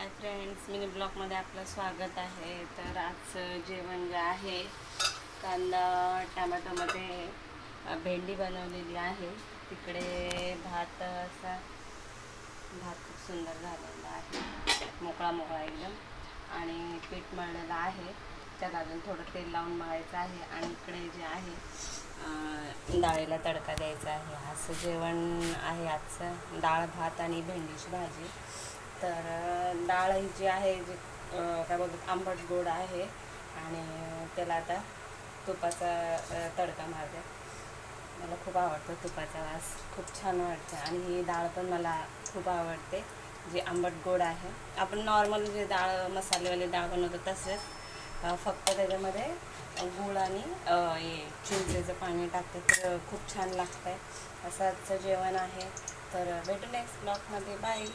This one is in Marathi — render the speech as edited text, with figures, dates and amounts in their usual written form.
हाय फ्रेंड्स, मिनी ब्लॉगमध्ये आपलं स्वागत आहे. तर आजचं जेवण जे आहे, कांदा टमॅटोमध्ये भेंडी बनवलेली आहे. तिकडे भात खूप सुंदर झालेला आहे, मोकळा मोकळा एकदम. आणि पीठ मळलेलं आहे, त्यात अजून थोडं तेल लावून मळायचं आहे. आणि इकडे जे आहे डाळीला तडका द्यायचा आहे. असं जेवण आहे आजचं, डाळ भात आणि भेंडीची भाजी. तर डाळ ही जी आहे जी काय बोलतात आंबट गोड आहे. आणि त्याला आता तुपाचा तडका मारते. मला खूप आवडतं तुपाचा वास, खूप छान वाटतं. आणि ही डाळ पण मला खूप आवडते, जी आंबट गोड आहे. आपण नॉर्मल जे डाळ मसालेवाली डाळ बनवतो तसेच, फक्त त्याच्यामध्ये गूळ आणि हे चिंचेचं पाणी टाकते, तर खूप छान लागतं आहे. असं आजचं जेवण आहे. तर भेटू नेक्स्ट ब्लॉगमध्ये. बाय.